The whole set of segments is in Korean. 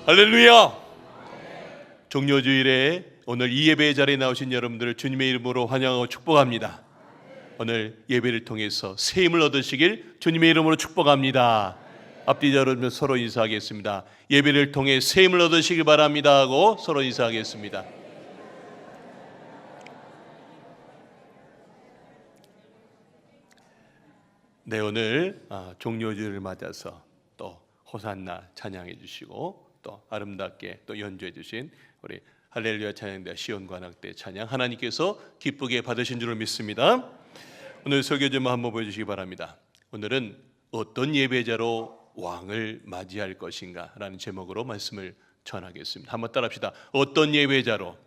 할렐루야! 종료주일에 오늘 이 예배의 자리에 나오신 여러분들을 주님의 이름으로 환영하고 축복합니다. 오늘 예배를 통해서 새 힘을 얻으시길 주님의 이름으로 축복합니다. 앞뒤 여러분 서로 인사하겠습니다. 예배를 통해 새 힘을 얻으시길 바랍니다 하고 서로 인사하겠습니다. 네, 오늘 종료주일을 맞아서 또 호산나 찬양해 주시고 또 아름답게 또 연주해 주신 우리 할렐루야 찬양대 시온관악대 찬양 하나님께서 기쁘게 받으신 줄을 믿습니다. 오늘 설교 좀 한번 보여주시기 바랍니다. 오늘은 어떤 예배자로 왕을 맞이할 것인가 라는 제목으로 말씀을 전하겠습니다. 한번 따라합시다. 어떤 예배자로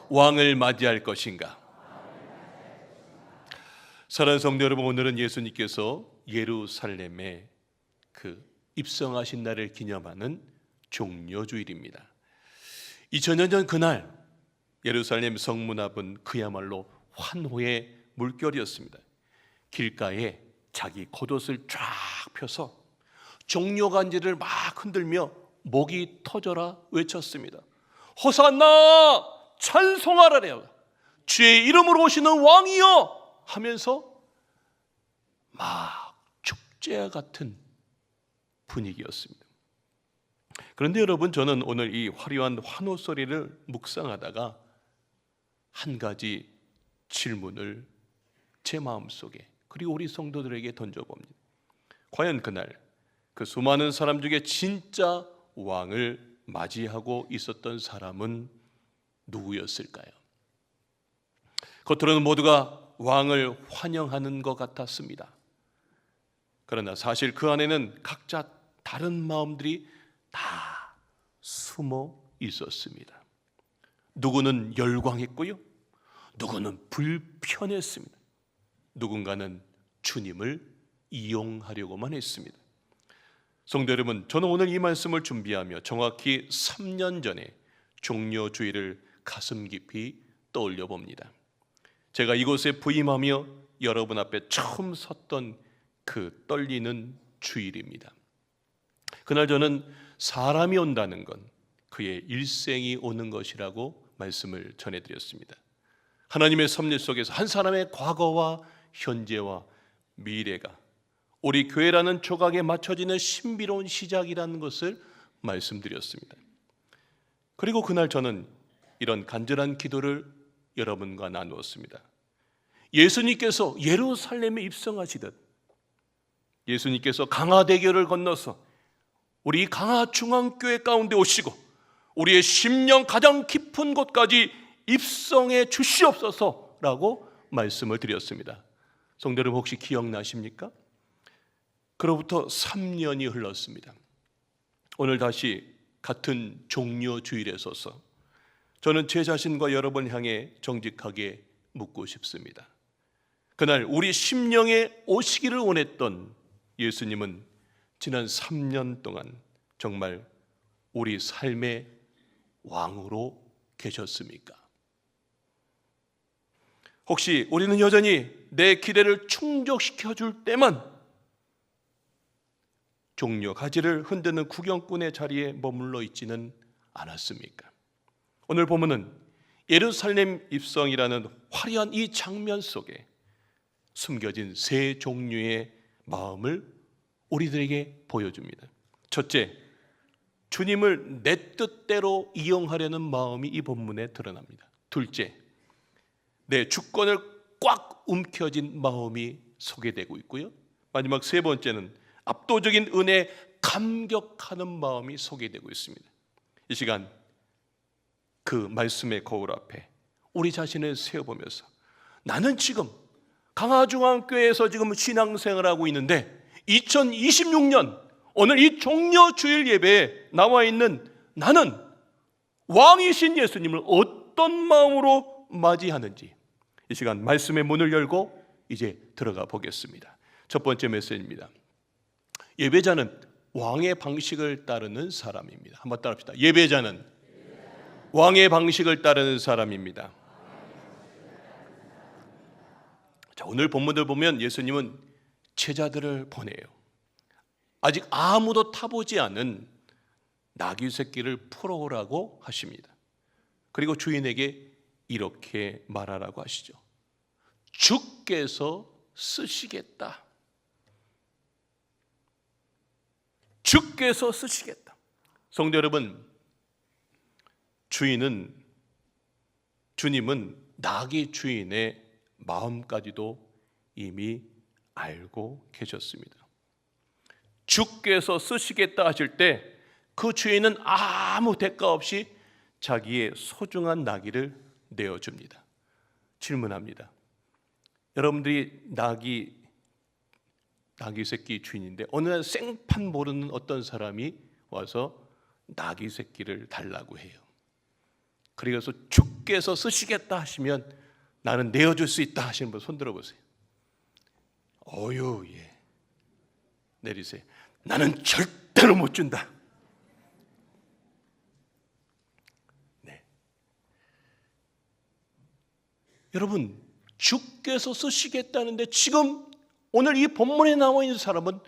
왕을 맞이할 것인가. 사랑하는 성도 여러분, 오늘은 예수님께서 예루살렘에 입성하신 날을 기념하는 종료주일입니다. 2000년 전 그날 예루살렘 성문 앞은 그야말로 환호의 물결이었습니다. 길가에 자기 겉옷을 쫙 펴서 종려간지를 막 흔들며 목이 터져라 외쳤습니다. 호산나 찬송하라래요. 주의 이름으로 오시는 왕이여 하면서 막 축제 같은 분위기였습니다. 그런데 여러분, 저는 오늘 이 화려한 환호 소리를 묵상하다가 한 가지 질문을 제 마음속에 그리고 우리 성도들에게 던져봅니다. 과연 그날 그 수많은 사람 중에 진짜 왕을 맞이하고 있었던 사람은 누구였을까요? 겉으로는 모두가 왕을 환영하는 것 같았습니다. 그러나 사실 그 안에는 각자 다른 마음들이 다 숨어 있었습니다. 누구는 열광했고요, 누구는 불편했습니다. 누군가는 주님을 이용하려고만 했습니다. 성도 여러분, 저는 오늘 이 말씀을 준비하며 정확히 3년 전에 종료주일을 가슴 깊이 떠올려 봅니다. 제가 이곳에 부임하며 여러분 앞에 처음 섰던 그 떨리는 주일입니다. 그날 저는 사람이 온다는 건 그의 일생이 오는 것이라고 말씀을 전해드렸습니다. 하나님의 섭리 속에서 한 사람의 과거와 현재와 미래가 우리 교회라는 조각에 맞춰지는 신비로운 시작이라는 것을 말씀드렸습니다. 그리고 그날 저는 이런 간절한 기도를 여러분과 나누었습니다. 예수님께서 예루살렘에 입성하시듯 예수님께서 강화대교를 건너서 우리 강화중앙교회 가운데 오시고 우리의 심령 가장 깊은 곳까지 입성해 주시옵소서라고 말씀을 드렸습니다. 성도 여러분, 혹시 기억나십니까? 그로부터 3년이 흘렀습니다. 오늘 다시 같은 종료주일에 서서 저는 제 자신과 여러분 향해 정직하게 묻고 싶습니다. 그날 우리 심령에 오시기를 원했던 예수님은 지난 3년 동안 정말 우리 삶의 왕으로 계셨습니까? 혹시 우리는 여전히 내 기대를 충족시켜 줄 때만 종려 가지를 흔드는 구경꾼의 자리에 머물러 있지는 않았습니까? 오늘 본문은 예루살렘 입성이라는 화려한 이 장면 속에 숨겨진 세 종류의 마음을 우리들에게 보여줍니다. 첫째, 주님을 내 뜻대로 이용하려는 마음이 이 본문에 드러납니다. 둘째, 내 주권을 꽉 움켜쥔 마음이 소개되고 있고요. 마지막 세 번째는 압도적인 은혜에 감격하는 마음이 소개되고 있습니다. 이 시간 그 말씀의 거울 앞에 우리 자신을 세워보면서 나는 지금 강화중앙교회에서 지금 신앙생활하고 있는데 2026년 오늘 이 종료주일 예배에 나와 있는 나는 왕이신 예수님을 어떤 마음으로 맞이하는지 이 시간 말씀의 문을 열고 이제 들어가 보겠습니다. 첫 번째 메시지입니다. 예배자는 왕의 방식을 따르는 사람입니다. 한번 따라합시다. 예배자는 왕의 방식을 따르는 사람입니다. 자, 오늘 본문을 보면 예수님은 제자들을 보내요. 아직 아무도 타보지 않은 나귀 새끼를 풀어오라고 하십니다. 그리고 주인에게 이렇게 말하라고 하시죠. 주께서 쓰시겠다. 주께서 쓰시겠다. 성도 여러분, 주님은 나귀 주인의 마음까지도 이미 알고 계셨습니다. 주께서 쓰시겠다 하실 때 그 주인은 아무 대가 없이 자기의 소중한 나귀를 내어줍니다. 질문합니다. 여러분들이 나귀 새끼 주인인데 어느 날 생판 모르는 어떤 사람이 와서 나귀 새끼를 달라고 해요. 그래서 주께서 쓰시겠다 하시면 나는 내어줄 수 있다 하시는 분 손 들어보세요. 예. 내리세요. 나는 절대로 못 준다. 네. 여러분, 주께서 쓰시겠다는데 지금 오늘 이 본문에 나와 있는 사람은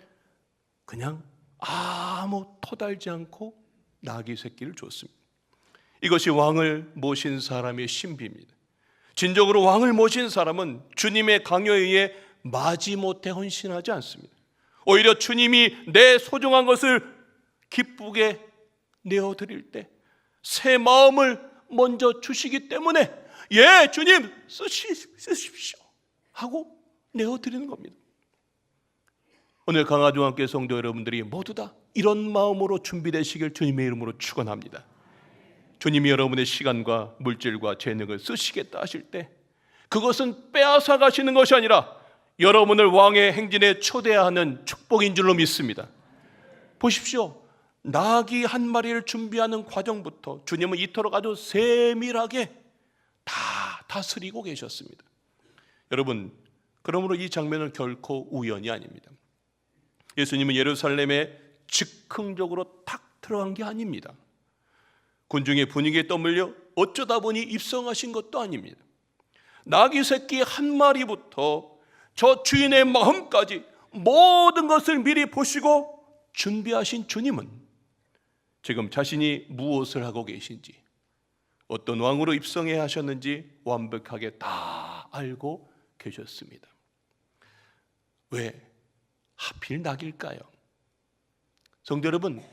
그냥 아무 토달지 않고 나귀 새끼를 줬습니다. 이것이 왕을 모신 사람의 신비입니다. 진정으로 왕을 모신 사람은 주님의 강요에 의해 마지못해 헌신하지 않습니다. 오히려 주님이 내 소중한 것을 기쁘게 내어드릴 때 새 마음을 먼저 주시기 때문에 예, 주님 쓰십시오 하고 내어드리는 겁니다. 오늘 강화중학교 성도 여러분들이 모두 다 이런 마음으로 준비되시길 주님의 이름으로 축원합니다. 주님이 여러분의 시간과 물질과 재능을 쓰시겠다 하실 때 그것은 빼앗아 가시는 것이 아니라 여러분을 왕의 행진에 초대하는 축복인 줄로 믿습니다. 보십시오. 나귀 한 마리를 준비하는 과정부터 주님은 이토록 아주 세밀하게 다 다스리고 계셨습니다. 여러분, 그러므로 이 장면은 결코 우연이 아닙니다. 예수님은 예루살렘에 즉흥적으로 탁 들어간 게 아닙니다. 군중의 분위기에 떠밀려 어쩌다 보니 입성하신 것도 아닙니다. 나귀 새끼 한 마리부터 저 주인의 마음까지 모든 것을 미리 보시고 준비하신 주님은 지금 자신이 무엇을 하고 계신지, 어떤 왕으로 입성해야 하셨는지 완벽하게 다 알고 계셨습니다. 왜 하필 나귀일까요? 성도 여러분,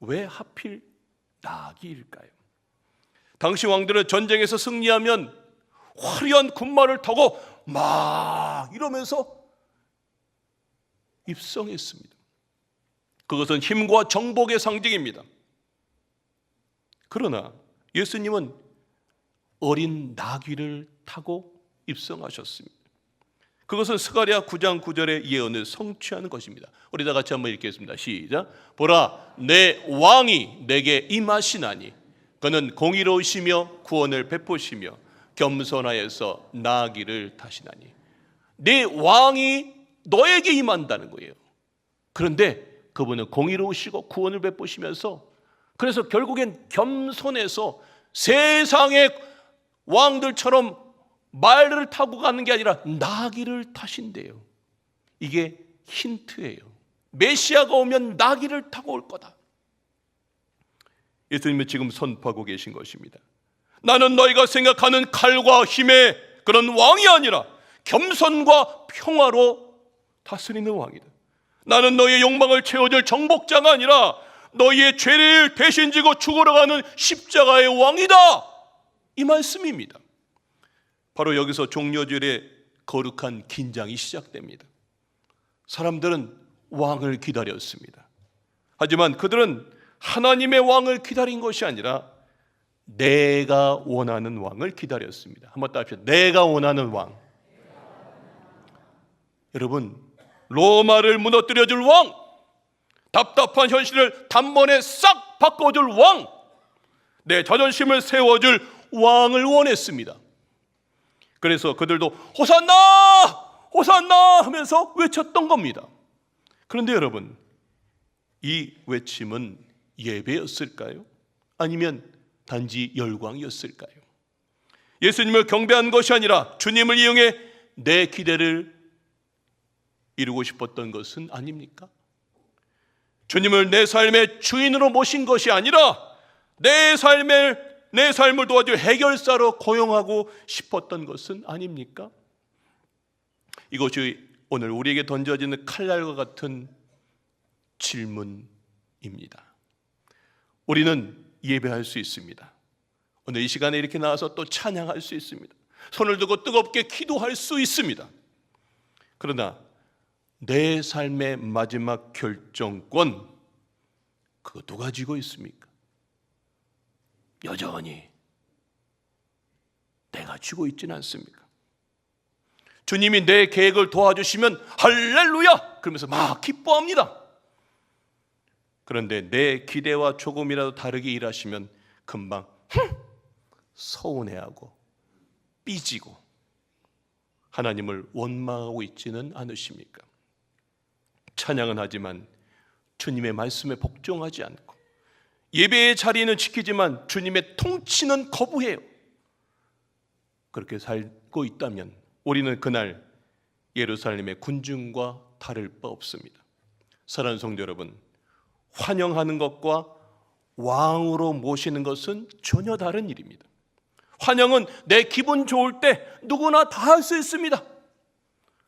왜 하필 나귀일까요? 당시 왕들은 전쟁에서 승리하면 화려한 군마를 타고 막 이러면서 입성했습니다. 그것은 힘과 정복의 상징입니다. 그러나 예수님은 어린 나귀를 타고 입성하셨습니다. 그것은 스가랴 9장 9절의 예언을 성취하는 것입니다. 우리 다 같이 한번 읽겠습니다. 시작. 보라, 내 왕이 내게 임하시나니 그는 공의로우시며 구원을 베푸시며 겸손하여서 나귀를 타시나니. 내 왕이 너에게 임한다는 거예요. 그런데 그분은 공의로우시고 구원을 베푸시면서 그래서 결국엔 겸손해서 세상의 왕들처럼 말을 타고 가는 게 아니라 나귀를 타신대요. 이게 힌트예요. 메시아가 오면 나귀를 타고 올 거다. 예수님은 지금 선포하고 계신 것입니다. 나는 너희가 생각하는 칼과 힘의 그런 왕이 아니라 겸손과 평화로 다스리는 왕이다. 나는 너희의 욕망을 채워줄 정복자가 아니라 너희의 죄를 대신 지고 죽으러 가는 십자가의 왕이다. 이 말씀입니다. 바로 여기서 종려절의 거룩한 긴장이 시작됩니다. 사람들은 왕을 기다렸습니다. 하지만 그들은 하나님의 왕을 기다린 것이 아니라 내가 원하는 왕을 기다렸습니다. 한번 따라합시다. 내가 원하는 왕. 여러분, 로마를 무너뜨려줄 왕, 답답한 현실을 단번에 싹 바꿔줄 왕, 내 자존심을 세워줄 왕을 원했습니다. 그래서 그들도 호산나! 호산나! 하면서 외쳤던 겁니다. 그런데 여러분, 이 외침은 예배였을까요? 아니면 단지 열광이었을까요? 예수님을 경배한 것이 아니라 주님을 이용해 내 기대를 이루고 싶었던 것은 아닙니까? 주님을 내 삶의 주인으로 모신 것이 아니라 내 삶을 도와줄 해결사로 고용하고 싶었던 것은 아닙니까? 이것이 오늘 우리에게 던져지는 칼날과 같은 질문입니다. 우리는 예배할 수 있습니다. 오늘 이 시간에 이렇게 나와서 또 찬양할 수 있습니다. 손을 들고 뜨겁게 기도할 수 있습니다. 그러나 내 삶의 마지막 결정권, 그거 누가 쥐고 있습니까? 여전히 내가 쥐고 있지는 않습니까? 주님이 내 계획을 도와주시면 할렐루야! 그러면서 막 기뻐합니다. 그런데 내 기대와 조금이라도 다르게 일하시면 금방 서운해하고 삐지고 하나님을 원망하고 있지는 않으십니까? 찬양은 하지만 주님의 말씀에 복종하지 않고 예배의 자리는 지키지만 주님의 통치는 거부해요. 그렇게 살고 있다면 우리는 그날 예루살렘의 군중과 다를 바 없습니다. 사랑하는 성도 여러분, 환영하는 것과 왕으로 모시는 것은 전혀 다른 일입니다. 환영은 내 기분 좋을 때 누구나 다 할 수 있습니다.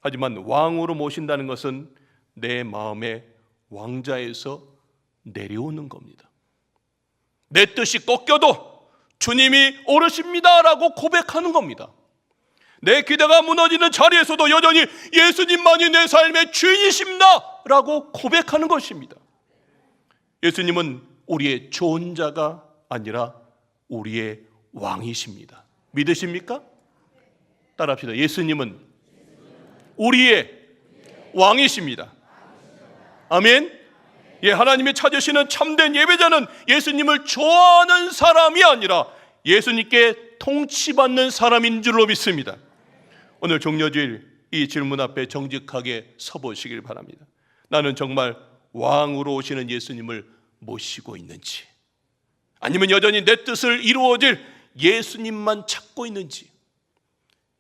하지만 왕으로 모신다는 것은 내 마음의 왕자에서 내려오는 겁니다. 내 뜻이 꺾여도 주님이 옳으십니다라고 고백하는 겁니다. 내 기대가 무너지는 자리에서도 여전히 예수님만이 내 삶의 주인이십니다라고 고백하는 것입니다. 예수님은 우리의 조언자가 아니라 우리의 왕이십니다. 믿으십니까? 따라합시다. 예수님은 우리의 왕이십니다. 아멘. 예, 하나님이 찾으시는 참된 예배자는 예수님을 좋아하는 사람이 아니라 예수님께 통치받는 사람인 줄로 믿습니다. 오늘 종려주일 이 질문 앞에 정직하게 서보시길 바랍니다. 나는 정말 왕으로 오시는 예수님을 모시고 있는지, 아니면 여전히 내 뜻을 이루어질 예수님만 찾고 있는지,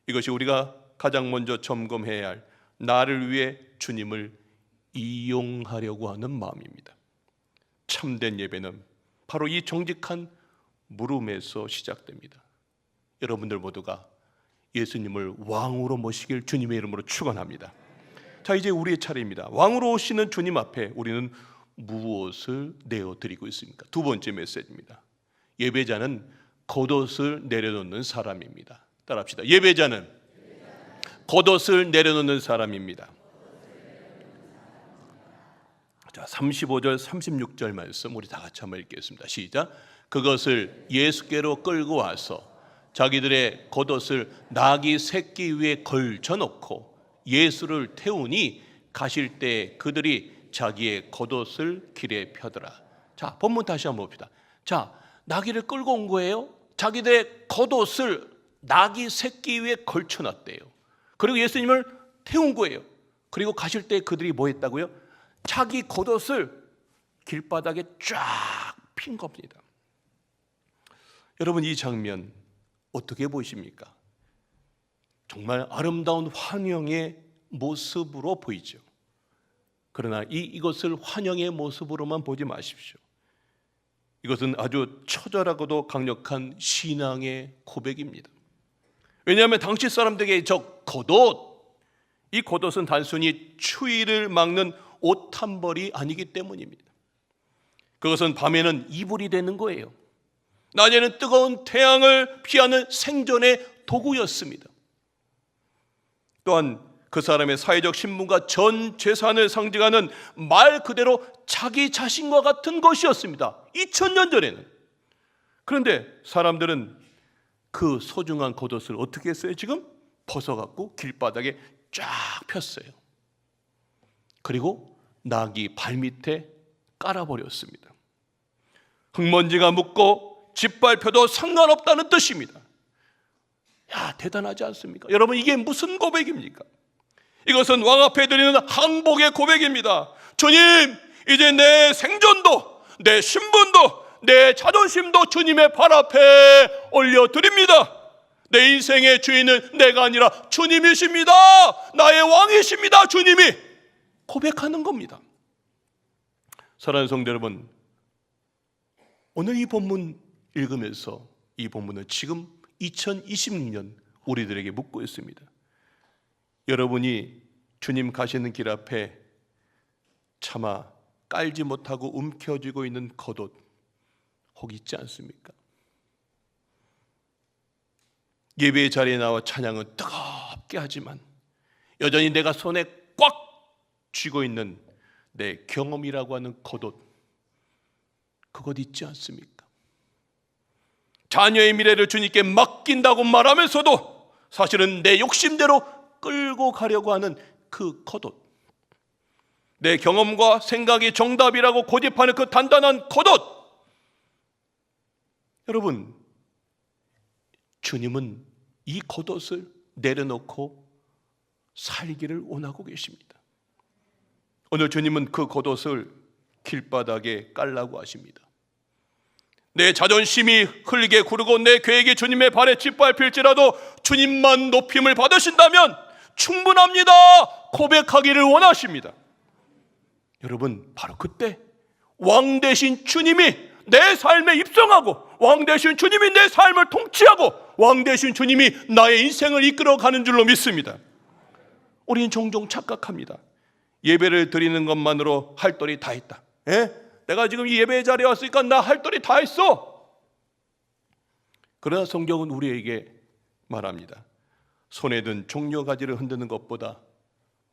이것이 우리가 가장 먼저 점검해야 할, 나를 위해 주님을 이용하려고 하는 마음입니다. 참된 예배는 바로 이 정직한 물음에서 시작됩니다. 여러분들 모두가 예수님을 왕으로 모시길 주님의 이름으로 축원합니다. 자, 이제 우리의 차례입니다. 왕으로 오시는 주님 앞에 우리는 무엇을 내어드리고 있습니까? 두 번째 메시지입니다. 예배자는 겉옷을 내려놓는 사람입니다. 따라합시다. 예배자는 겉옷을 내려놓는 사람입니다. 자, 35절 36절 말씀 우리 다 같이 한번 읽겠습니다. 시작. 그것을 예수께로 끌고 와서 자기들의 겉옷을 나귀 새끼 위에 걸쳐놓고 예수를 태우니 가실 때 그들이 자기의 겉옷을 길에 펴더라. 자, 본문 다시 한번 봅시다. 자, 나귀를 끌고 온 거예요. 자기들의 겉옷을 나귀 새끼 위에 걸쳐놨대요. 그리고 예수님을 태운 거예요. 그리고 가실 때 그들이 뭐 했다고요? 자기 겉옷을 길바닥에 쫙 핀 겁니다. 여러분, 이 장면 어떻게 보십니까? 정말 아름다운 환영의 모습으로 보이죠. 그러나 이것을 환영의 모습으로만 보지 마십시오. 이것은 아주 처절하고도 강력한 신앙의 고백입니다. 왜냐하면 당시 사람들에게 저 겉옷, 이 겉옷은 단순히 추위를 막는 옷 한 벌이 아니기 때문입니다. 그것은 밤에는 이불이 되는 거예요. 낮에는 뜨거운 태양을 피하는 생존의 도구였습니다. 또한 그 사람의 사회적 신분과 전 재산을 상징하는 말 그대로 자기 자신과 같은 것이었습니다. 2000년 전에는. 그런데 사람들은 그 소중한 겉옷을 어떻게 했어요? 지금 벗어갖고 길바닥에 쫙 폈어요. 그리고 나귀 발밑에 깔아버렸습니다. 흙먼지가 묻고 짓밟혀도 상관없다는 뜻입니다. 야, 대단하지 않습니까? 여러분, 이게 무슨 고백입니까? 이것은 왕 앞에 드리는 항복의 고백입니다. 주님, 이제 내 생존도, 내 신분도, 내 자존심도 주님의 발 앞에 올려드립니다. 내 인생의 주인은 내가 아니라 주님이십니다. 나의 왕이십니다. 주님이 고백하는 겁니다. 사랑하는 성도 여러분, 오늘 이 본문 읽으면서 이 본문은 지금 2026년 우리들에게 묻고 있습니다. 여러분이 주님 가시는 길 앞에 차마 깔지 못하고 움켜쥐고 있는 겉옷 혹 있지 않습니까? 예배의 자리에 나와 찬양은 뜨겁게 하지만 여전히 내가 손에 꽉 쥐고 있는 내 경험이라고 하는 겉옷, 그것 있지 않습니까? 자녀의 미래를 주님께 맡긴다고 말하면서도 사실은 내 욕심대로 끌고 가려고 하는 그 겉옷, 내 경험과 생각이 정답이라고 고집하는 그 단단한 겉옷. 여러분, 주님은 이 겉옷을 내려놓고 살기를 원하고 계십니다. 오늘 주님은 그 겉옷을 길바닥에 깔라고 하십니다. 내 자존심이 흘게 구르고 내 계획이 주님의 발에 짓밟힐지라도 주님만 높임을 받으신다면 충분합니다 고백하기를 원하십니다. 여러분, 바로 그때 왕 되신 주님이 내 삶에 입성하고 왕 되신 주님이 내 삶을 통치하고 왕 되신 주님이 나의 인생을 이끌어가는 줄로 믿습니다. 우리는 종종 착각합니다. 예배를 드리는 것만으로 할 도리 다 했다. 내가 지금 이 예배 자리에 왔으니까 나 할 도리 다 했어. 그러나 성경은 우리에게 말합니다. 손에 든 종려가지를 흔드는 것보다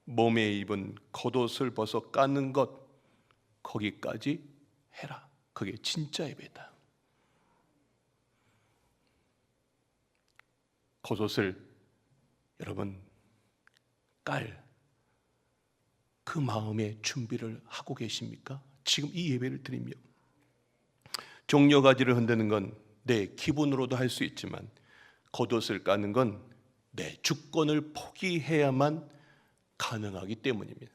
몸에 입은 겉옷을 벗어 까는 것, 거기까지 해라. 그게 진짜 예배다. 겉옷을 여러분 깔 그 마음의 준비를 하고 계십니까? 지금 이 예배를 드리며 종려가지를 흔드는 건 내 기분으로도 할 수 있지만 겉옷을 까는 건 내 주권을 포기해야만 가능하기 때문입니다.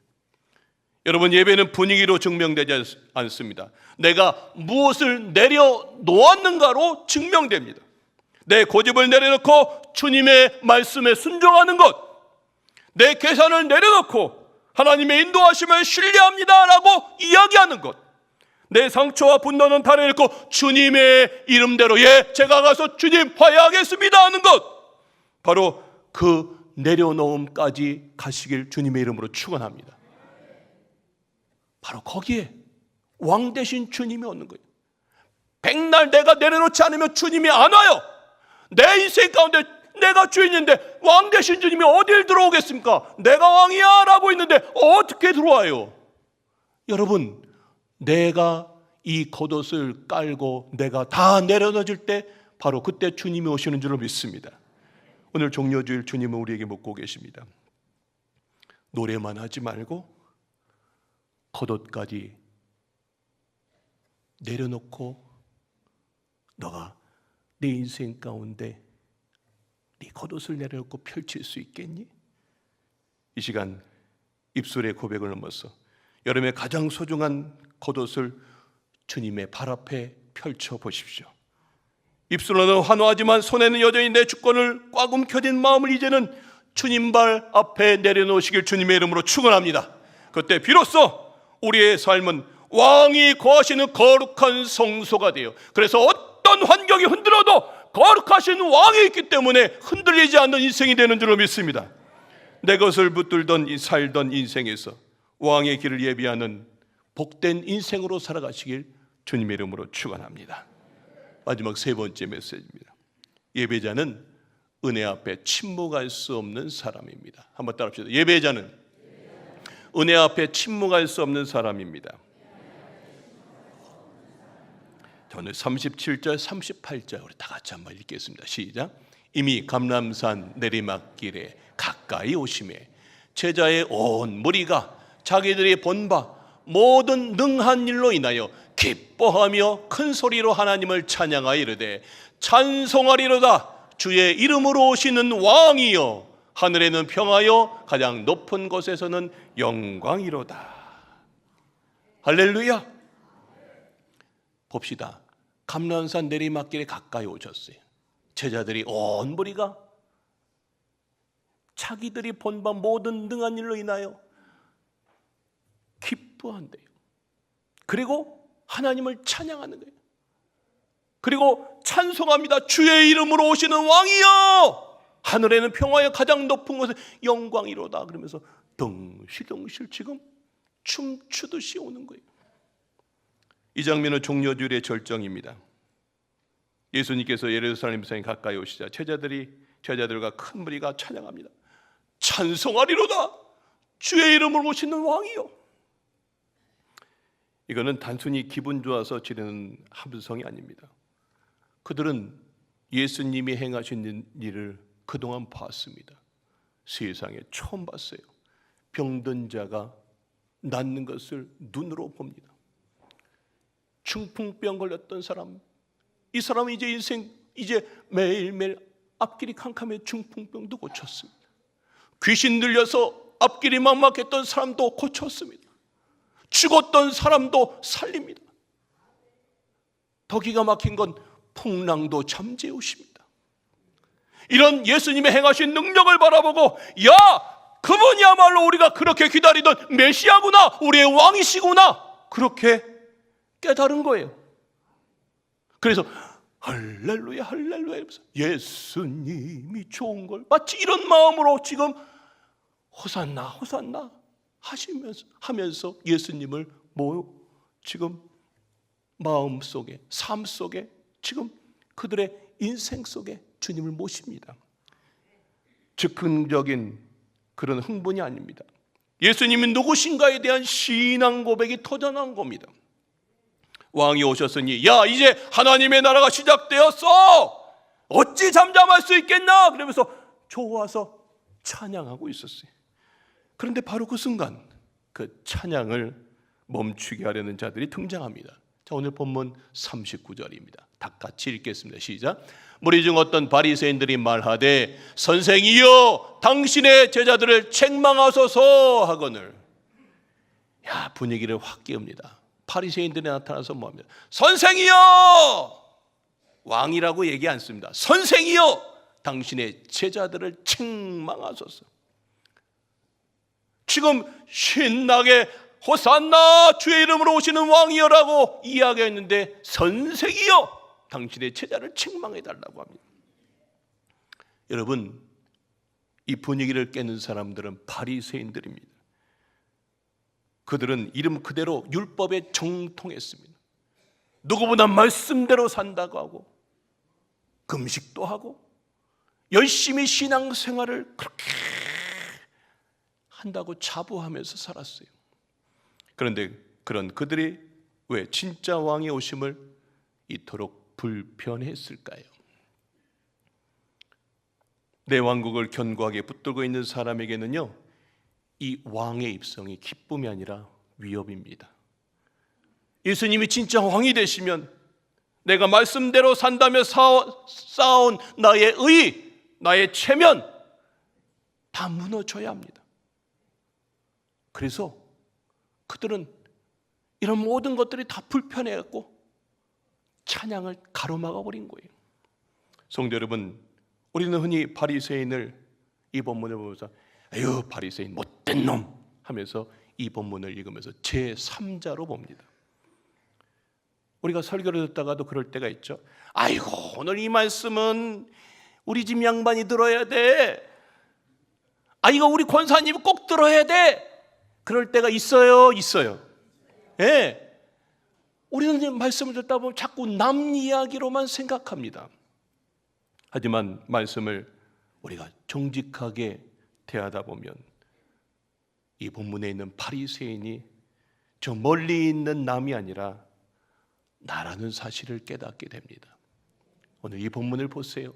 여러분, 예배는 분위기로 증명되지 않습니다. 내가 무엇을 내려놓았는가로 증명됩니다. 내 고집을 내려놓고 주님의 말씀에 순종하는 것, 내 계산을 내려놓고 하나님의 인도하심을 신뢰합니다 라고 이야기하는 것, 내 상처와 분노는 달래놓고 주님의 이름대로 제가 가서 주님 화해하겠습니다 하는 것, 바로 그 내려놓음까지 가시길 주님의 이름으로 축원합니다. 바로 거기에 왕 되신 주님이 오는 거예요. 백날 내가 내려놓지 않으면 주님이 안 와요. 내 인생 가운데 내가 주인인데 왕 되신 주님이 어딜 들어오겠습니까? 내가 왕이야 라고 있는데 어떻게 들어와요? 여러분, 내가 이 겉옷을 깔고 내가 다 내려놓을 때 바로 그때 주님이 오시는 줄로 믿습니다. 오늘 종려주일 주님은 우리에게 묻고 계십니다. 노래만 하지 말고 겉옷까지 내려놓고 너가 내 인생 가운데 네 겉옷을 내려놓고 펼칠 수 있겠니? 이 시간 입술의 고백을 넘어서 여러분의 가장 소중한 겉옷을 주님의 발 앞에 펼쳐 보십시오. 입술로는 환호하지만 손에는 여전히 내 주권을 꽉 움켜쥔 마음을 이제는 주님 발 앞에 내려놓으시길 주님의 이름으로 축원합니다. 그때 비로소 우리의 삶은 왕이 거하시는 거룩한 성소가 돼요. 그래서 어떤 환경이 흔들어도 거룩하신 왕이 있기 때문에 흔들리지 않는 인생이 되는 줄로 믿습니다. 내 것을 붙들던 살던 인생에서 왕의 길을 예비하는 복된 인생으로 살아가시길 주님의 이름으로 축원합니다. 마지막 세 번째 메시지입니다. 예배자는 은혜 앞에 침묵할 수 없는 사람입니다. 한번 따라합시다. 예배자는 은혜 앞에 침묵할 수 없는 사람입니다. 오늘 37절 38절 우리 다 같이 한번 읽겠습니다. 시작. 이미 감람산 내리막길에 가까이 오심에 제자의 온 무리가 자기들이 본 바 모든 능한 일로 인하여 기뻐하며 큰 소리로 하나님을 찬양하여 이르되 찬송하리로다. 주의 이름으로 오시는 왕이여 하늘에는 평하여 가장 높은 곳에서는 영광이로다. 할렐루야. 봅시다. 감람산 내리막길에 가까이 오셨어요. 제자들이 온 무리가 자기들이 본 바 모든 능한 일로 인하여 기뻐한대요. 그리고 하나님을 찬양하는 거예요. 그리고 찬송합니다. 주의 이름으로 오시는 왕이여, 하늘에는 평화의 가장 높은 곳에 영광이로다. 그러면서 덩실덩실 지금 춤추듯이 오는 거예요. 이 장면은 종려주일의 절정입니다. 예수님께서 예루살렘 성에 가까이 오시자 제자들과 큰 무리가 찬양합니다. 찬송하리로다, 주의 이름으로 오시는 왕이요. 이거는 단순히 기분 좋아서 지르는 함성이 아닙니다. 그들은 예수님이 행하신 일을 그동안 봤습니다. 세상에 처음 봤어요. 병든 자가 낫는 것을 눈으로 봅니다. 중풍병 걸렸던 사람, 이 사람은 이제 매일매일 앞길이 캄캄해 중풍병도 고쳤습니다. 귀신 들려서 앞길이 막막했던 사람도 고쳤습니다. 죽었던 사람도 살립니다. 더 기가 막힌 건 풍랑도 잠재우십니다. 이런 예수님의 행하신 능력을 바라보고, 야, 그분이야말로 우리가 그렇게 기다리던 메시아구나, 우리의 왕이시구나, 그렇게 깨달은 거예요. 그래서 할렐루야 할렐루야 이러면서 예수님이 좋은 걸, 마치 이런 마음으로 지금 호산나 호산나 하면서 예수님을 지금 마음속에, 삶 속에, 지금 그들의 인생 속에 주님을 모십니다. 즉흥적인 그런 흥분이 아닙니다. 예수님이 누구신가에 대한 신앙 고백이 터져나온 겁니다. 왕이 오셨으니, 야, 이제 하나님의 나라가 시작되었어, 어찌 잠잠할 수 있겠나, 그러면서 좋아서 찬양하고 있었어요. 그런데 바로 그 순간 그 찬양을 멈추게 하려는 자들이 등장합니다. 자, 오늘 본문 39절입니다. 다 같이 읽겠습니다. 시작. 무리 중 어떤 바리새인들이 말하되, 선생이여, 당신의 제자들을 책망하소서 하거늘. 야, 분위기를 확 깨웁니다. 바리새인들이 나타나서 뭐합니까? 선생이여, 왕이라고 얘기 안 씁니다. 선생이여, 당신의 제자들을 책망하소서. 지금 신나게 호산나, 주의 이름으로 오시는 왕이여라고 이야기했는데, 선생이여, 당신의 제자를 책망해달라고 합니다. 여러분, 이 분위기를 깨는 사람들은 바리새인들입니다. 그들은 이름 그대로 율법에 정통했습니다. 누구보다 말씀대로 산다고 하고, 금식도 하고, 열심히 신앙생활을 그렇게 한다고 자부하면서 살았어요. 그런데 그런 그들이 왜 진짜 왕의 오심을 이토록 불편했을까요? 내 왕국을 견고하게 붙들고 있는 사람에게는요, 이 왕의 입성이 기쁨이 아니라 위협입니다. 예수님이 진짜 왕이 되시면 내가 말씀대로 산다며 쌓아온 나의 의, 나의 체면 다 무너져야 합니다. 그래서 그들은 이런 모든 것들이 다 불편해갖고 찬양을 가로막아 버린 거예요. 성도 여러분, 우리는 흔히 바리새인을 이 본문을 보면서 에휴, 바리새인 못된 놈 하면서 이 본문을 읽으면서 제3자로 봅니다. 우리가 설교를 듣다가도 그럴 때가 있죠. 아이고, 오늘 이 말씀은 우리 집 양반이 들어야 돼. 이거 우리 권사님이 꼭 들어야 돼. 그럴 때가 있어요. 예. 우리는 말씀을 듣다 보면 자꾸 남 이야기로만 생각합니다. 하지만 말씀을 우리가 정직하게 대하다 보면 이 본문에 있는 바리새인이 저 멀리 있는 남이 아니라 나라는 사실을 깨닫게 됩니다. 오늘 이 본문을 보세요.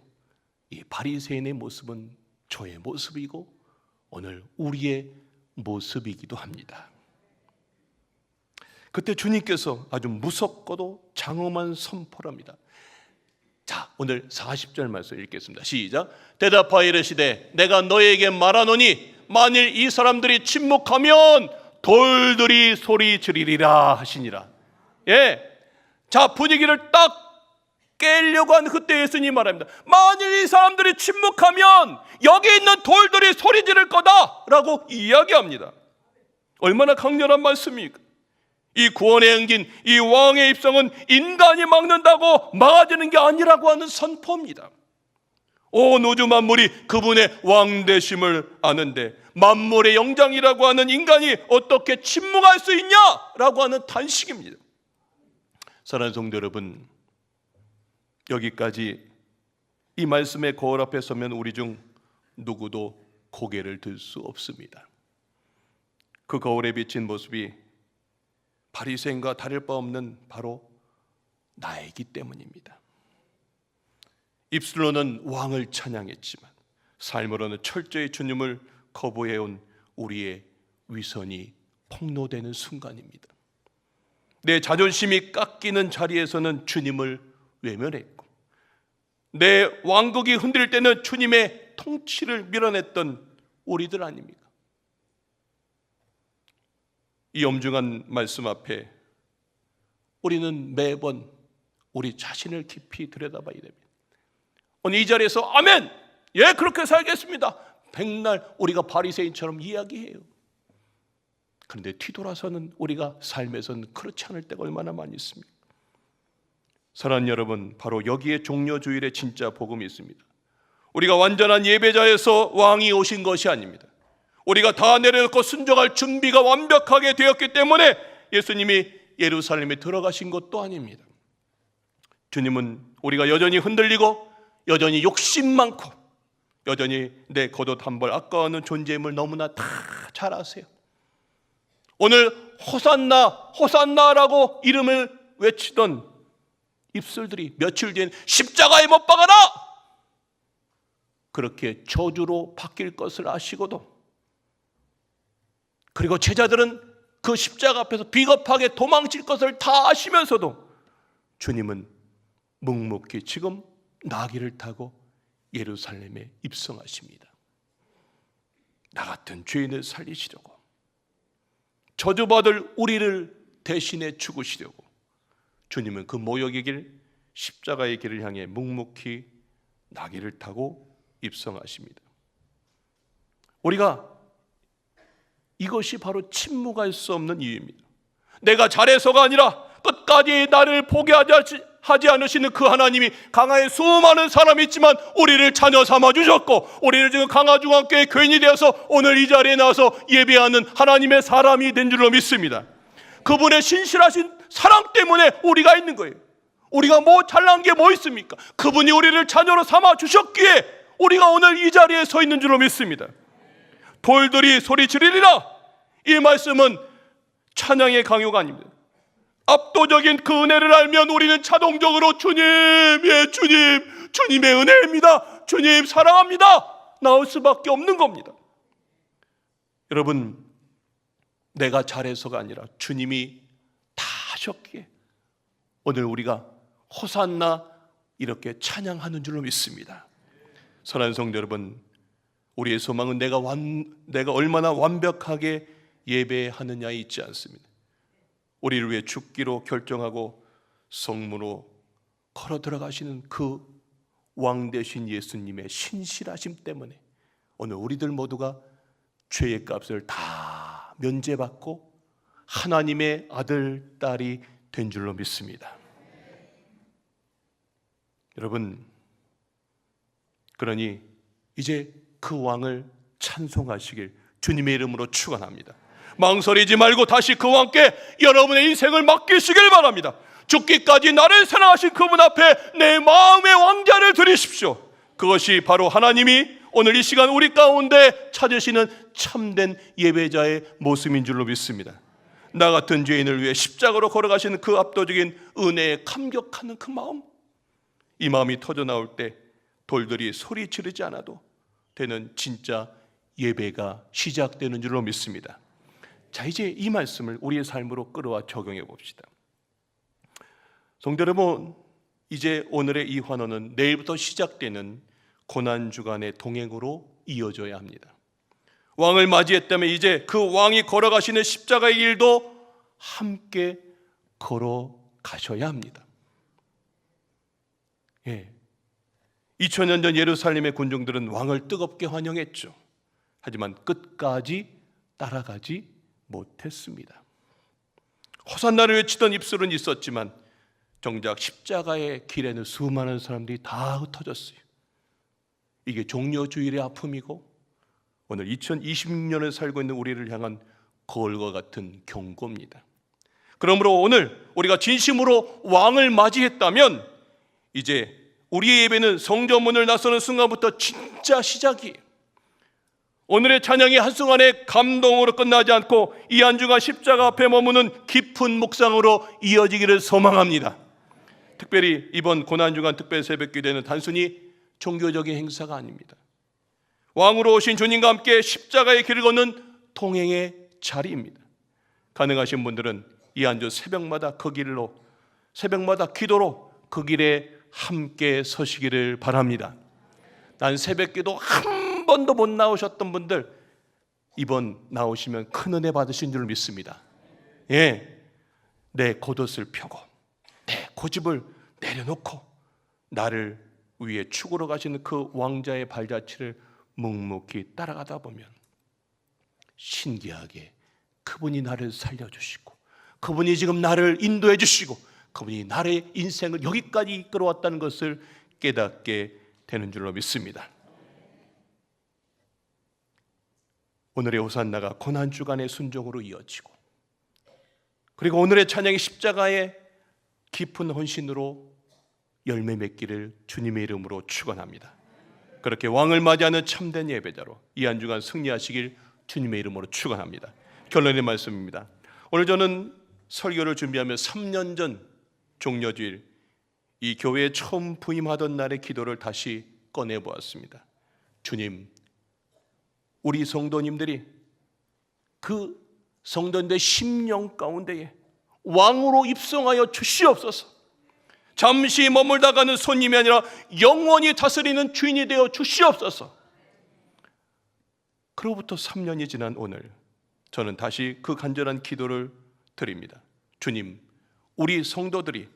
이 바리새인의 모습은 저의 모습이고 오늘 우리의 모습이기도 합니다. 그때 주님께서 아주 무섭고도 장엄한 선포를 합니다. 자, 오늘 40절 말씀 읽겠습니다. 시작. 대답하여 이르시되 내가 너에게 말하노니 만일 이 사람들이 침묵하면 돌들이 소리 지르리라 하시니라. 예. 자, 분위기를 딱 깨려고 하는 그때 예수님이 말합니다. 만일 이 사람들이 침묵하면 여기 있는 돌들이 소리 지를 거다라고 이야기합니다. 얼마나 강렬한 말씀입니까? 이 구원에 안긴 이 왕의 입성은 인간이 막는다고 막아지는 게 아니라고 하는 선포입니다. 온 우주 만물이 그분의 왕되심을 아는데 만물의 영장이라고 하는 인간이 어떻게 침묵할 수 있냐라고 하는 탄식입니다. 사랑하는 성도 여러분, 여기까지 이 말씀의 거울 앞에 서면 우리 중 누구도 고개를 들 수 없습니다. 그 거울에 비친 모습이 바리새인과 다를 바 없는 바로 나이기 때문입니다. 입술로는 왕을 찬양했지만 삶으로는 철저히 주님을 거부해온 우리의 위선이 폭로되는 순간입니다. 내 자존심이 깎이는 자리에서는 주님을 외면했고, 내 왕국이 흔들릴 때는 주님의 통치를 밀어냈던 우리들 아닙니까? 이 엄중한 말씀 앞에 우리는 매번 우리 자신을 깊이 들여다봐야 됩니다. 오늘 이 자리에서 아멘! 예, 그렇게 살겠습니다. 백날 우리가 바리새인처럼 이야기해요. 그런데 뒤돌아서는 우리가 삶에서는 그렇지 않을 때가 얼마나 많이 있습니까? 사랑하는 여러분, 바로 여기에 종려주일의 진짜 복음이 있습니다. 우리가 완전한 예배자에서 왕이 오신 것이 아닙니다. 우리가 다 내려놓고 순종할 준비가 완벽하게 되었기 때문에 예수님이 예루살렘에 들어가신 것도 아닙니다. 주님은 우리가 여전히 흔들리고 여전히 욕심 많고 여전히 내 겉옷 한 벌 아까워하는 존재임을 너무나 다 잘 아세요. 오늘 호산나 호산나라고 이름을 외치던 입술들이 며칠 뒤엔 십자가에 못 박아라! 그렇게 저주로 바뀔 것을 아시고도, 그리고 제자들은 그 십자가 앞에서 비겁하게 도망칠 것을 다 아시면서도 주님은 묵묵히 지금 나귀를 타고 예루살렘에 입성하십니다. 나 같은 죄인을 살리시려고, 저주받을 우리를 대신해 죽으시려고 주님은 그 모욕의 길, 십자가의 길을 향해 묵묵히 나귀를 타고 입성하십니다. 우리가 이것이 바로 침묵할 수 없는 이유입니다. 내가 잘해서가 아니라 끝까지 나를 포기하지 않으시는 그 하나님이 강화에 수많은 사람이 있지만 우리를 자녀 삼아 주셨고, 우리를 지금 강화중앙교회 교인이 되어서 오늘 이 자리에 나와서 예배하는 하나님의 사람이 된 줄로 믿습니다. 그분의 신실하신 사랑 때문에 우리가 있는 거예요. 우리가 뭐 잘난 게 뭐 있습니까? 그분이 우리를 자녀로 삼아 주셨기에 우리가 오늘 이 자리에 서 있는 줄로 믿습니다. 돌들이 소리 지르리라, 이 말씀은 찬양의 강요가 아닙니다. 압도적인 그 은혜를 알면 우리는 자동적으로 주님, 예 주님, 주님의 은혜입니다, 주님 사랑합니다 나올 수밖에 없는 겁니다. 여러분, 내가 잘해서가 아니라 주님이 다 하셨기에 오늘 우리가 호산나 이렇게 찬양하는 줄로 믿습니다. 사랑하는 성도 여러분, 우리의 소망은 내가 얼마나 완벽하게 예배하느냐에 있지 않습니다. 우리를 위해 죽기로 결정하고 성문으로 걸어 들어가시는 그 왕 되신 예수님의 신실하심 때문에 오늘 우리들 모두가 죄의 값을 다 면제받고 하나님의 아들, 딸이 된 줄로 믿습니다. 여러분, 그러니 이제 그 왕을 찬송하시길 주님의 이름으로 축원합니다. 망설이지 말고 다시 그 왕께 여러분의 인생을 맡기시길 바랍니다. 죽기까지 나를 사랑하신 그분 앞에 내 마음의 왕자를 드리십시오. 그것이 바로 하나님이 오늘 이 시간 우리 가운데 찾으시는 참된 예배자의 모습인 줄로 믿습니다. 나 같은 죄인을 위해 십자가로 걸어가시는 그 압도적인 은혜에 감격하는 그 마음, 이 마음이 터져 나올 때 돌들이 소리 지르지 않아도 되는 진짜 예배가 시작되는 줄로 믿습니다. 자, 이제 이 말씀을 우리의 삶으로 끌어와 적용해 봅시다. 성도 여러분, 이제 오늘의 이 환호는 내일부터 시작되는 고난주간의 동행으로 이어져야 합니다. 왕을 맞이했다면 이제 그 왕이 걸어가시는 십자가의 길도 함께 걸어가셔야 합니다. 2000년 전 예루살렘의 군중들은 왕을 뜨겁게 환영했죠. 하지만 끝까지 따라가지 못했습니다. 호산나를 외치던 입술은 있었지만 정작 십자가의 길에는 수많은 사람들이 다 흩어졌어요. 이게 종려주일의 아픔이고 오늘 2026년을 살고 있는 우리를 향한 거울과 같은 경고입니다. 그러므로 오늘 우리가 진심으로 왕을 맞이했다면 이제 우리의 예배는 성전문을 나서는 순간부터 진짜 시작이에요. 오늘의 찬양이 한순간의 감동으로 끝나지 않고 이 한 주간 십자가 앞에 머무는 깊은 묵상으로 이어지기를 소망합니다. 특별히 이번 고난주간 특별 새벽기도는 단순히 종교적인 행사가 아닙니다. 왕으로 오신 주님과 함께 십자가의 길을 걷는 동행의 자리입니다. 가능하신 분들은 이 한 주 새벽마다 그 길로, 새벽마다 기도로 그 길에 함께 서시기를 바랍니다. 난 새벽기도 한 번도 못 나오셨던 분들 이번 나오시면 큰 은혜 받으신 줄 믿습니다. 예, 내 겉옷을 펴고 내 고집을 내려놓고 나를 위해 축으로 가시는 그 왕자의 발자취를 묵묵히 따라가다 보면 신기하게 그분이 나를 살려주시고 그분이 지금 나를 인도해 주시고 그분이 나의 인생을 여기까지 이끌어왔다는 것을 깨닫게 되는 줄로 믿습니다. 오늘의 호산나가 고난주간의 순종으로 이어지고 그리고 오늘의 찬양이 십자가의 깊은 헌신으로 열매 맺기를 주님의 이름으로 축원합니다. 그렇게 왕을 맞이하는 참된 예배자로 이 한 주간 승리하시길 주님의 이름으로 축원합니다. 결론의 말씀입니다. 오늘 저는 설교를 준비하며 3년 전 종려주일 이 교회에 처음 부임하던 날의 기도를 다시 꺼내보았습니다. 주님, 우리 성도님들이 그 성도님들의 심령 가운데에 왕으로 입성하여 주시옵소서. 잠시 머물다가는 손님이 아니라 영원히 다스리는 주인이 되어 주시옵소서. 그로부터 3년이 지난 오늘 저는 다시 그 간절한 기도를 드립니다. 주님, 우리 성도들이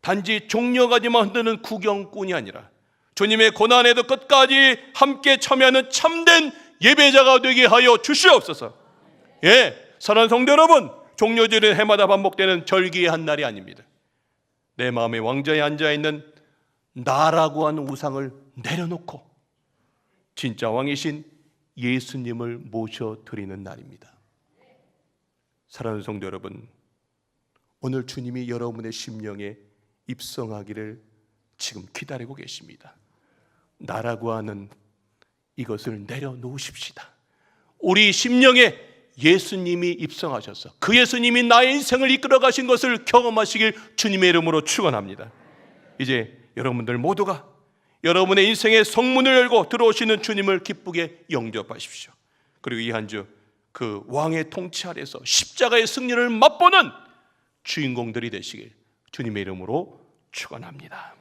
단지 종려가지만 흔드는 구경꾼이 아니라 주님의 고난에도 끝까지 함께 참여하는 참된 예배자가 되게 하여 주시옵소서. 예, 사랑하는 성도 여러분, 종려주일은 해마다 반복되는 절기의 한 날이 아닙니다. 내 마음의 왕좌에 앉아있는 나라고 하는 우상을 내려놓고 진짜 왕이신 예수님을 모셔드리는 날입니다. 사랑하는 성도 여러분, 오늘 주님이 여러분의 심령에 입성하기를 지금 기다리고 계십니다. 나라고 하는 이것을 내려놓으십시다. 우리 심령에 예수님이 입성하셔서 그 예수님이 나의 인생을 이끌어 가신 것을 경험하시길 주님의 이름으로 축원합니다. 이제 여러분들 모두가 여러분의 인생의 성문을 열고 들어오시는 주님을 기쁘게 영접하십시오. 그리고 이 한 주 그 왕의 통치 아래서 십자가의 승리를 맛보는 주인공들이 되시길 주님의 이름으로 축원합니다.